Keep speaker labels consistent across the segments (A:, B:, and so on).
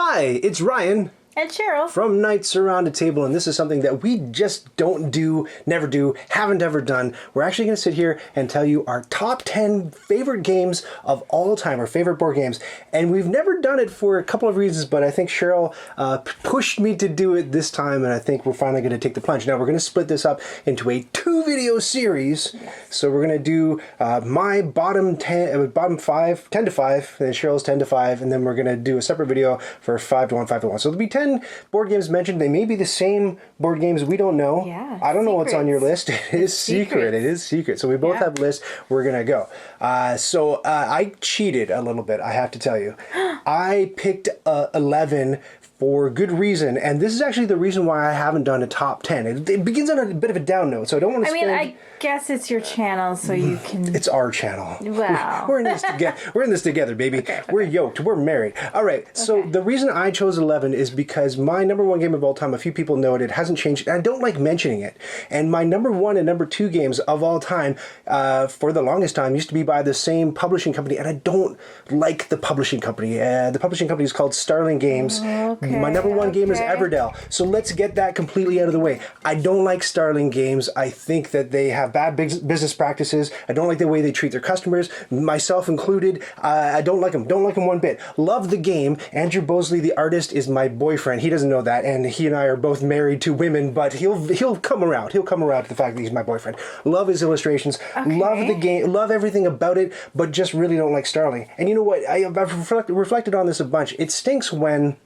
A: Hi, it's Ryan.
B: And Cheryl.
A: From Knights Around a Table, and this is something that we just don't do, never do, haven't ever done. We're actually going to sit here and tell you our top 10 favorite games of all time, our favorite board games. And we've never done it for a couple of reasons, but I think Cheryl pushed me to do it this time, and I think we're finally going to take the plunge. Now, we're going to split this up into a 2-video series. So we're going to do my bottom 5, 10 to 5, and then Cheryl's 10 to 5, and then we're going to do a separate video for 5 to 1, 5 to 1. So there'll be 10 board games mentioned. They may be the same board games. We don't know.
B: Yeah,
A: I don't know what's on your list. It is secret. It is secret. So we both have lists. We're going to go. So I cheated a little bit, I have to tell you. I picked 11 for good reason, and this is actually the reason why I haven't done a top 10. It begins on a bit of a down note, so I don't want to spend...
B: I guess it's your channel, so you can...
A: It's our channel.
B: Wow.
A: We're in this together. We're in this together, baby. Okay. We're yoked. We're married. All right, so the reason I chose 11 is because my number one game of all time, a few people know it hasn't changed, and I don't like mentioning it. And my number one and number two games of all time, for the longest time, used to be by the same publishing company, and I don't like the publishing company. The publishing company is called Starling Games. My number one game is Everdell. So let's get that completely out of the way. I don't like Starling Games. I think that they have bad business practices. I don't like the way they treat their customers, myself included. I don't like them. Don't like them one bit. Love the game. Andrew Bosley, the artist, is my boyfriend. He doesn't know that, and he and I are both married to women, but he'll come around. He'll come around to the fact that he's my boyfriend. Love his illustrations. Love the game. Love everything about it, but just really don't like Starling. And you know what? I've reflected on this a bunch. It stinks when...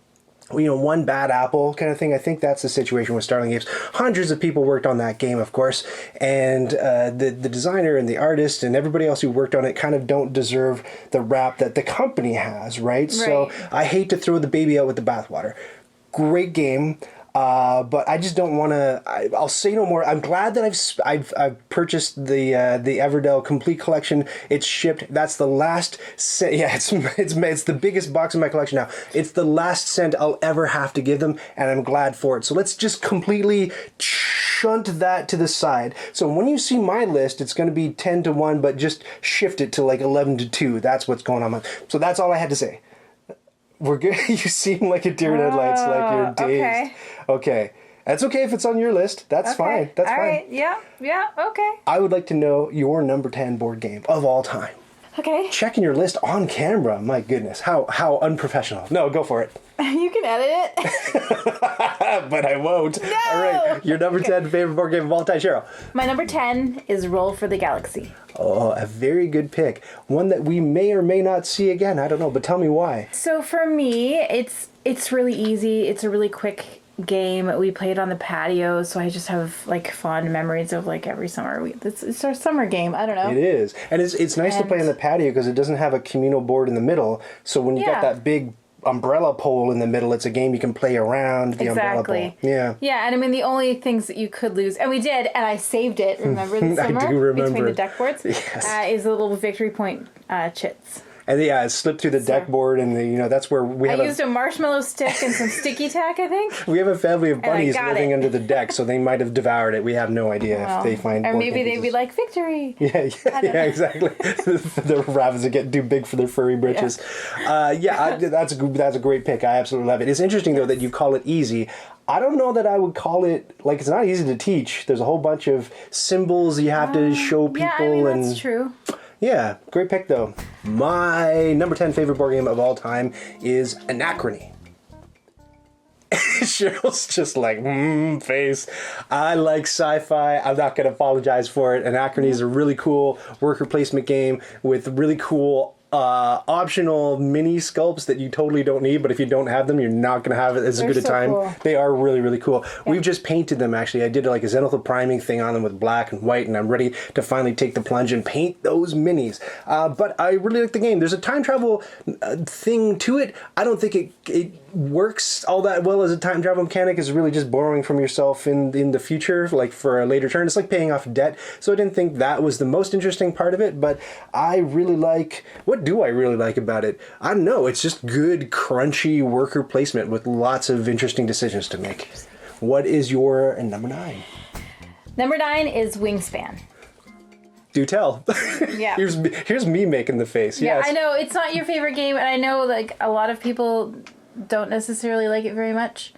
A: one bad apple kind of thing. I think that's the situation with Starling Games. Hundreds of people worked on that game, of course, and the designer and the artist and everybody else who worked on it kind of don't deserve the rap that the company has, right? So I hate to throw the baby out with the bathwater. Great game. But I just don't want to. I'll say no more. I'm glad that I've purchased the Everdell Complete Collection. It's shipped. That's the last cent. Yeah, it's the biggest box in my collection now. It's the last cent I'll ever have to give them, and I'm glad for it. So let's just completely shunt that to the side. So when you see my list, it's going to be 10 to 1, but just shift it to like 11 to 2. That's what's going on. So that's all I had to say. We're good. You seem like a deer in headlights, like you're dazed. Okay. That's okay if it's on your list. That's fine. That's fine. All right.
B: Yeah, okay.
A: I would like to know your number 10 board game of all time.
B: Okay.
A: Checking your list on camera. My goodness. How unprofessional. No, go for it.
B: You can edit
A: it. But I won't.
B: No!
A: All right. Your number 10 favorite board game of all time, Cheryl.
B: My number 10 is Roll for the Galaxy.
A: Oh, a very good pick. One that we may or may not see again. I don't know, but tell me why.
B: So for me, it's really easy. It's a really quick game. We played on the patio, so I just have like fond memories of like every summer. It's our summer game. I don't know.
A: It is. And it's nice to play on the patio because it doesn't have a communal board in the middle. So when you got that big umbrella pole in the middle, it's a game you can play around the umbrella pole. Yeah.
B: Yeah, and I mean the only things that you could lose, and we did, and I saved it, remember the summer?
A: I do remember.
B: Between the deck boards?
A: Yes.
B: Is the little victory point chits.
A: And it slipped through the deck board, and that's where we have.
B: I used a marshmallow stick and some sticky tack, I think.
A: We have a family of bunnies living under the deck, so they might have devoured it. We have no idea if they find.
B: Or maybe they'd be like victory.
A: Yeah, exactly. The rabbits that get too big for their furry britches. That's a great pick. I absolutely love it. It's interesting though that you call it easy. I don't know that I would call it, like, it's not easy to teach. There's a whole bunch of symbols you have to show people.
B: Yeah, I mean, that's true.
A: Yeah, great pick though. My number 10 favorite board game of all time is Anachrony. Cheryl's just like, face. I like sci-fi. I'm not going to apologize for it. Anachrony is a really cool worker placement game with really cool optional mini sculpts that you totally don't need, but if you don't have them, you're not going to have it as good a time. Cool. They are really, really cool. Yeah. We've just painted them, actually. I did like a zenithal priming thing on them with black and white, and I'm ready to finally take the plunge and paint those minis. But I really like the game. There's a time travel thing to it. I don't think it works all that well as a time travel mechanic. Is really just borrowing from yourself in the future, like for a later turn. It's like paying off debt. So I didn't think that was the most interesting part of it, but I really like... What do I really like about it? I don't know. It's just good, crunchy worker placement with lots of interesting decisions to make. What is your number 9?
B: Number 9 is Wingspan.
A: Do tell.
B: Yeah.
A: Here's me making the face.
B: Yeah,
A: yes.
B: I know it's not your favorite game, and I know like a lot of people don't necessarily like it very much.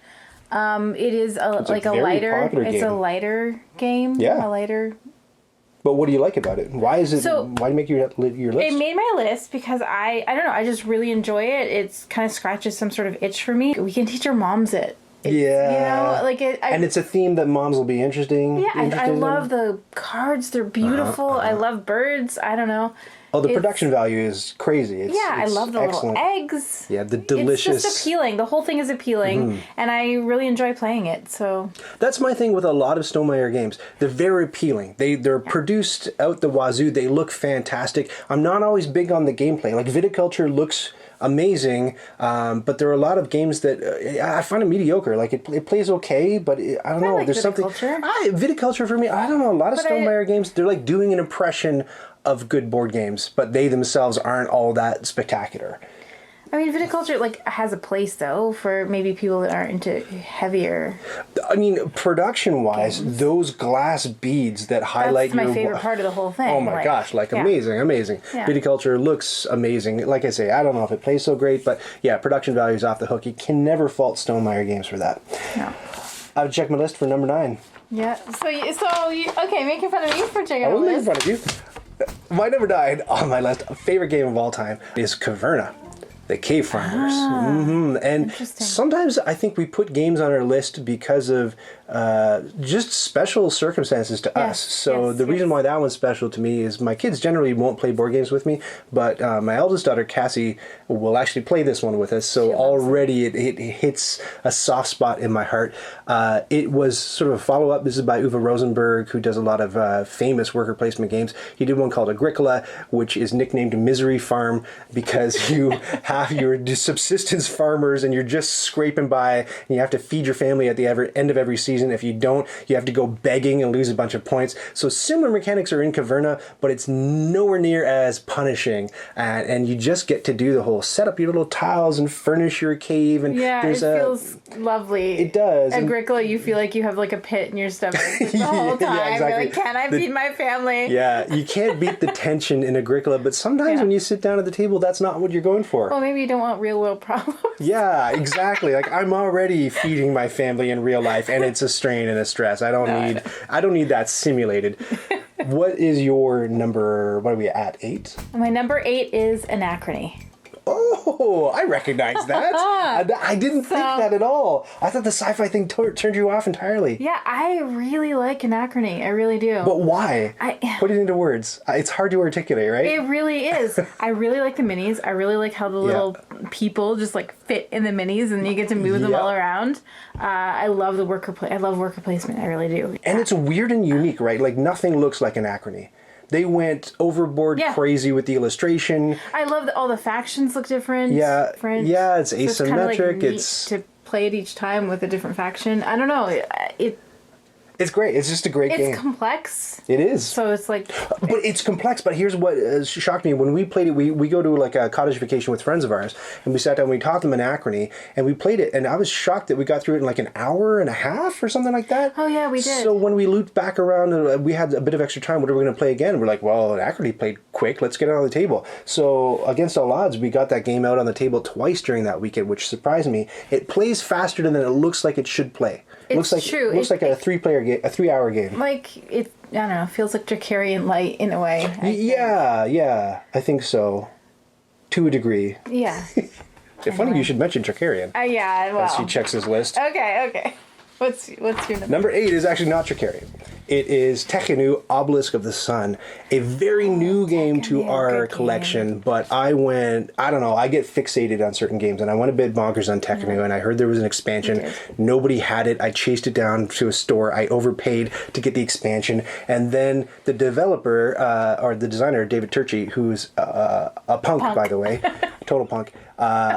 B: It is
A: It's
B: like a
A: very
B: lighter.
A: popular
B: It's a
A: game.
B: lighter game.
A: Yeah.
B: A lighter.
A: But what do you like about it? Why is it?
B: So-
A: Why do you make your list?
B: It made my list because I don't know, I just really enjoy it. It's kind of scratches some sort of itch for me. We can teach our moms it. It's,
A: Yeah.
B: You know, like it.
A: And it's a theme that moms will be interested
B: I
A: in.
B: love the cards. They're beautiful. I love birds. I don't know.
A: Oh, the
B: It's-
A: production value is crazy.
B: I love the
A: excellent.
B: little eggs.
A: Yeah, the delicious.
B: It's just appealing. The whole thing is appealing, and I really enjoy playing it. So
A: That's my thing with a lot of Stonemaier games. They're very appealing. They're produced out the wazoo. They look fantastic. I'm not always big on the gameplay. Like Viticulture looks amazing, but there are a lot of games that I find it mediocre. Like it plays okay, but I don't know.
B: like
A: There's something.
B: Viticulture.
A: Viticulture for me. I don't know. A lot of
B: But
A: Stonemaier games. They're like doing an impression of good board games, but they themselves aren't all that spectacular.
B: I mean, viticulture like has a place though for maybe people that aren't into heavier.
A: I mean, production-wise, those glass beads that highlight
B: That's my
A: your
B: favorite part of the whole thing.
A: Oh my gosh, amazing.
B: Yeah.
A: Viticulture looks amazing. Like I say, I don't know if it plays so great, but yeah, production value is off the hook. You can never fault Stonemaier games for that.
B: No.
A: I would check my list for number 9.
B: Yeah. So you okay? Making fun of me for checking
A: I
B: out
A: wasn't
B: the
A: making
B: list.
A: fun of you. My number 9 on my list, favorite game of all time, is Caverna. The Cave Farmers. And
B: Interesting.
A: sometimes I think we put games on our list because of just special circumstances to us. So the reason why that one's special to me is my kids generally won't play board games with me, but my eldest daughter, Cassie, will actually play this one with us. So already it hits a soft spot in my heart. It was sort of a follow-up. This is by Uwe Rosenberg, who does a lot of famous worker placement games. He did one called Agricola, which is nicknamed Misery Farm because you have your subsistence farmers and you're just scraping by and you have to feed your family at the end of every season. If you don't, you have to go begging and lose a bunch of points. So similar mechanics are in Caverna, but it's nowhere near as punishing. And you just get to do the whole set up your little tiles and furnish your cave. And
B: Yeah, it feels lovely.
A: It does.
B: Agricola, you feel like you have like a pit in your stomach the whole time.
A: Yeah, exactly.
B: You're like, can I feed my family?
A: Yeah, you can't beat the tension in Agricola, but sometimes when you sit down at the table, that's not what you're going for.
B: Well, maybe you don't want real world problems.
A: Yeah, exactly. Like I'm already feeding my family in real life, and it's a strain and a stress. I don't need that simulated. What is your number? What are we at? 8?
B: My number 8 is Anachrony.
A: Oh, I recognize that. I didn't think that at all. I thought the sci-fi thing turned you off entirely.
B: Yeah, I really like Anachrony. I really do.
A: But why? Put it into words. It's hard to articulate, right?
B: It really is. I really like the minis. I really like how the little people just like fit in the minis and you get to move them all around. I love the I love worker placement. I really do.
A: And it's weird and unique, right? Like nothing looks like Anachrony. They went overboard crazy with the illustration.
B: I love that all the factions look different.
A: Yeah, yeah, it's asymmetric.
B: So it's kind of like neat to play it each time with a different faction. I don't know.
A: It's great. It's just a great game.
B: It's complex.
A: It is.
B: So it's like...
A: But it's complex. But here's what shocked me. When we played it, we go to like a cottage vacation with friends of ours. And we sat down and we taught them Anachrony. And we played it. And I was shocked that we got through it in like an hour and a half or something like that.
B: Oh, yeah, we did.
A: So when we looped back around and we had a bit of extra time, what are we going to play again? We're like, well, Anachrony played quick. Let's get it on the table. So against all odds, we got that game out on the table twice during that weekend, which surprised me. It plays faster than it looks like it should play.
B: It's true.
A: It looks like a 3-hour game.
B: Like, I don't know, feels like Dracarian Light in a way.
A: Yeah, I think so. To a degree.
B: Yeah.
A: It's funny you should mention Dracarian.
B: Yeah, well.
A: As he checks his list.
B: Okay. What's your number?
A: Number 8 is actually not Dracarian. It is Tekhenu, Obelisk of the Sun, a very new game to our collection, but I don't know, I get fixated on certain games, and I went a bit bonkers on Tekhenu, and I heard there was an expansion. Nobody had it. I chased it down to a store. I overpaid to get the expansion, and then the developer, or the designer, David Turchi, who's a punk, by the way, total punk.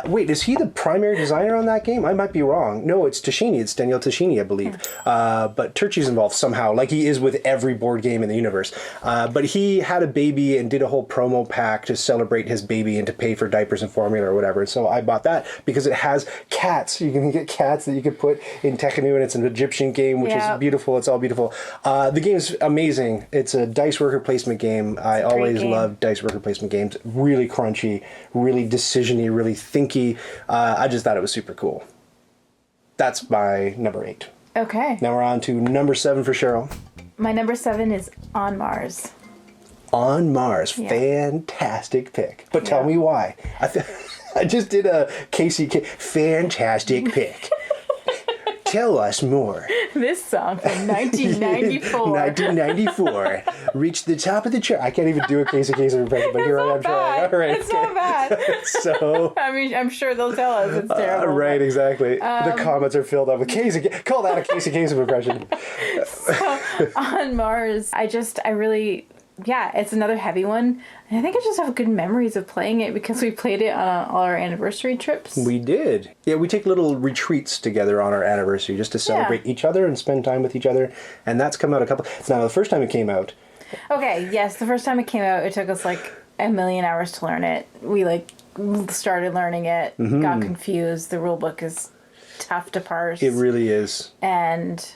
A: Wait, is he the primary designer on that game? I might be wrong. No, it's Tashini. It's Daniel Tashini, I believe. But Turchi's involved somehow, like he is with every board game in the universe. But he had a baby and did a whole promo pack to celebrate his baby and to pay for diapers and formula or whatever. And so I bought that because it has cats. You can get cats that you can put in Tekhenu, and it's an Egyptian game, which is beautiful. It's all beautiful. The game's amazing. It's a dice worker placement game. I always love dice worker placement games. Really crunchy, really decision-y, really really thinky. I just thought it was super cool. That's my number 8.
B: Okay.
A: Now we're on to number 7 for Cheryl.
B: My number 7 is On Mars.
A: On Mars.
B: Yeah.
A: Fantastic pick. But tell me why. I just did a Casey fantastic pick. Tell us more.
B: This song from 1994.
A: 1994 reached the top of the chart. I can't even do a Casey impression, but here I am trying. All right,
B: it's not bad.
A: So,
B: I mean, I'm sure they'll tell us it's terrible.
A: right, exactly. The comments are filled up with Casey. Call that a Casey impression.
B: So, On Mars, I really, it's another heavy one. And I think I just have good memories of playing it because we played it on all our anniversary trips.
A: We did. Yeah, we take little retreats together on our anniversary just to celebrate each other and spend time with each other. And that's come out a couple... Now, the first time it came out...
B: Okay, yes, the first time it came out, it took us like a million hours to learn it. We started learning it, got confused. The rule book is tough to parse.
A: It really is.
B: And...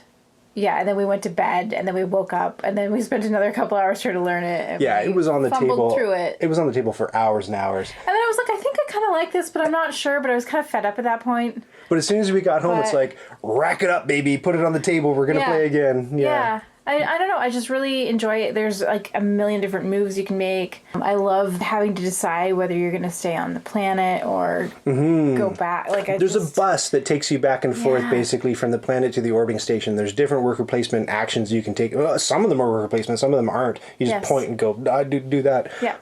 B: yeah, and then we went to bed, and then we woke up, and then we spent another couple hours trying to learn it. And
A: it was on the table.
B: Through it.
A: It was on the table for hours and hours.
B: And then I was like, I think I kind of like this, but I'm not sure. But I was kind of fed up at that point.
A: But as soon as we got home, it's like, rack it up, baby. Put it on the table. We're going to play again.
B: Yeah. I don't know. I just really enjoy it. There's like a million different moves you can make. I love having to decide whether you're going to stay on the planet or go back.
A: There's a bus that takes you back and forth basically from the planet to the orbiting station. There's different worker placement actions you can take. Well, some of them are worker placement, some of them aren't. You just point and go, do that.
B: Yeah.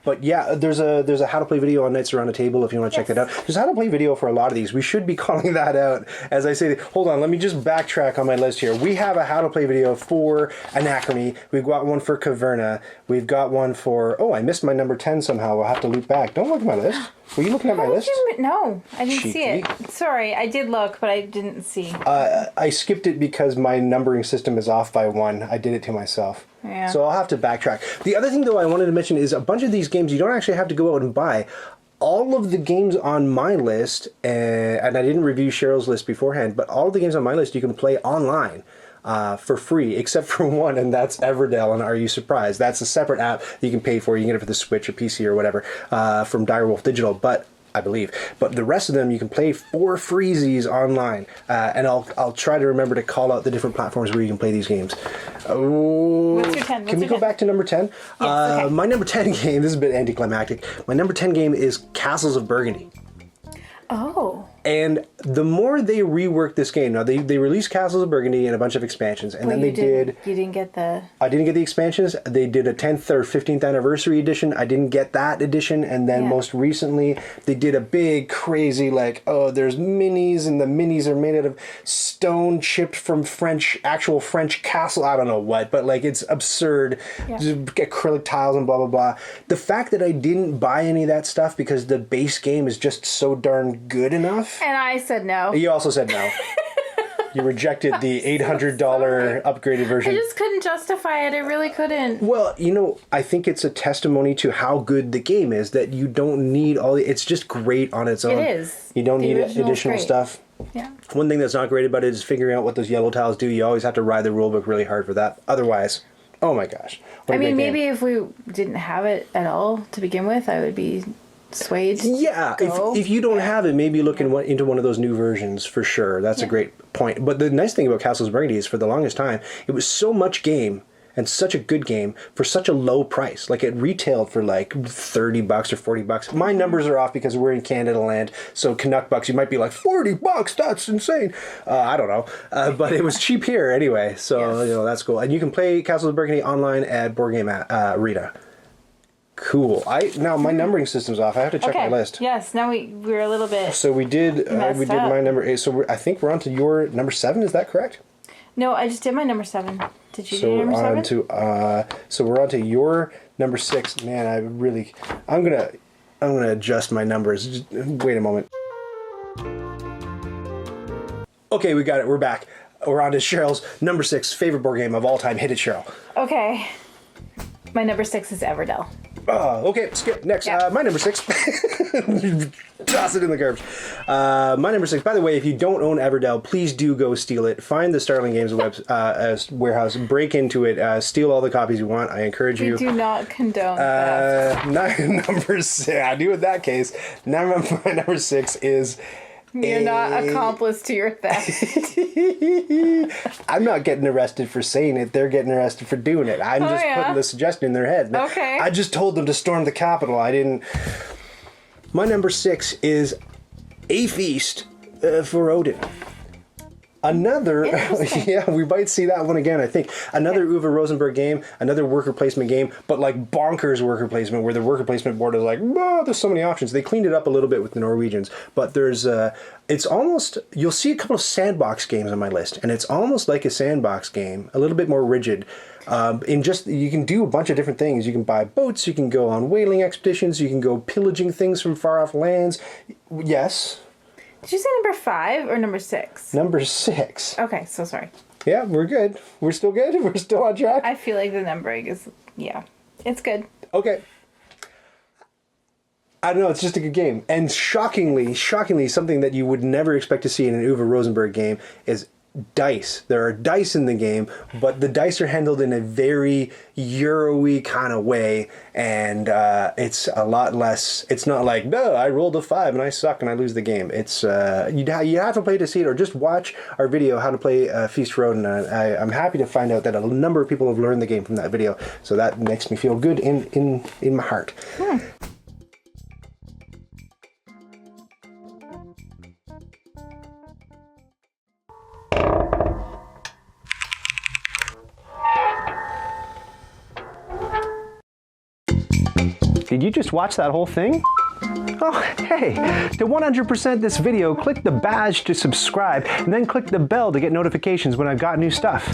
A: But yeah, there's a how to play video on Knights Around the Table if you want to check that out. There's a how to play video for a lot of these. We should be calling that out as I say. Hold on, let me just backtrack on my list here. We have a how to play video for Anachrony. We've got one for Caverna. We've got one for... Oh, I missed my number 10 somehow. We'll have to loop back. Don't look at my list. Were you looking at my list?
B: No, I didn't see it. Sorry, I did look, but I didn't see.
A: I skipped it because my numbering system is off by 1. I did it to myself.
B: Yeah.
A: So I'll have to backtrack. The other thing, though, I wanted to mention is a bunch of these games you don't actually have to go out and buy. All of the games on my list, and I didn't review Cheryl's list beforehand, but all of the games on my list you can play online. For free, except for one, and that's Everdell. And Are You Surprised? That's a separate app that you can pay for. You can get it for the Switch or PC or whatever from Direwolf Digital, but I believe. But the rest of them you can play for freezies online. And I'll try to remember to call out the different platforms where you can play these games.
B: What's your 10?
A: Can we go back to number 10?
B: Yes, okay.
A: My number 10 game, this is a bit anticlimactic. My number 10 game is Castles of Burgundy.
B: Oh.
A: And the more they reworked this game, now they released Castles of Burgundy and a bunch of expansions, and then they did.
B: You didn't get the.
A: I didn't get the expansions. They did a 10th or 15th anniversary edition. I didn't get that edition, and then most recently they did a big crazy there's minis, and the minis are made out of stone chipped from actual French castle. I don't know what, but it's absurd.
B: Yeah.
A: Just acrylic tiles and blah blah blah. The fact that I didn't buy any of that stuff because the base game is just so darn good enough.
B: And I said no.
A: You also said no. You rejected the $800 upgraded version.
B: I just couldn't justify it. I really couldn't.
A: Well, I think it's a testimony to how good the game is that you don't need it's just great on its own.
B: It is.
A: You don't need additional stuff.
B: Yeah.
A: One thing that's not great about it is figuring out what those yellow tiles do. You always have to ride the rulebook really hard for that. Otherwise, oh my gosh.
B: I mean, maybe if we didn't have it at all to begin with, I would be swayed.
A: Yeah, if you don't have it, maybe look into one of those new versions for sure. That's a great point. But the nice thing about Castles of Burgundy is for the longest time, it was so much game and such a good game for such a low price. It retailed for $30 or $40. My numbers are off because we're in Canada land, so Canuck bucks, you might be like, $40, that's insane. I don't know. But it was cheap here anyway, so that's cool. And you can play Castles of Burgundy online at Board Game Arena. Cool. Now my numbering system's off. I have to check my list.
B: Yes. Now we're a little bit.
A: So we did my number 8. So I think we're on to your number 7. Is that correct?
B: No, I just did my number 7. Did you do number 7?
A: So we're on to your number 6. Man, I'm gonna adjust my numbers. Just, wait a moment. Okay, we got it. We're back. We're on to Cheryl's number 6 favorite board game of all time. Hit it, Cheryl.
B: Okay. My number 6 is Everdell.
A: Okay, skip. Next.
B: Yeah.
A: My number 6. Toss it in the garbage. My number 6. By the way, if you don't own Everdell, please do go steal it. Find the Starling Games warehouse, break into it, steal all the copies you want. I encourage you.
B: We do not condone that.
A: Number 6. I do in that case. My number 6 is...
B: You're not accomplice to your theft.
A: I'm not getting arrested for saying it. They're getting arrested for doing it. I'm just putting the suggestion in their head.
B: Okay.
A: I just told them to storm the Capitol. I didn't... My number 6 is A Feast for Odin. Another, yeah, we might see that one again, I think. Another Uwe Rosenberg game, another worker placement game, but like bonkers worker placement, where the worker placement board is like, oh, there's so many options. They cleaned it up a little bit with the Norwegians, but there's, it's almost, you'll see a couple of sandbox games on my list, and it's almost like a sandbox game, a little bit more rigid. You can do a bunch of different things. You can buy boats, you can go on whaling expeditions, you can go pillaging things from far off lands. Yes.
B: Did you say number 5 or number 6?
A: Number 6.
B: Okay, so sorry.
A: Yeah, we're good. We're still good. We're still on track.
B: I feel like the numbering is, yeah, it's good.
A: Okay. I don't know, it's just a good game. And shockingly, something that you would never expect to see in an Uwe Rosenberg game is dice. There are dice in the game, but the dice are handled in a very Euro-y kind of way, and it's a lot less, it's not like, no, I rolled a 5 and I suck and I lose the game. It's, you have to play to see it, or just watch our video, How to Play Feast for Odin. I'm happy to find out that a number of people have learned the game from that video, so that makes me feel good in my heart. Did you just watch that whole thing? Oh, hey, to 100% this video, click the badge to subscribe, and then click the bell to get notifications when I've got new stuff.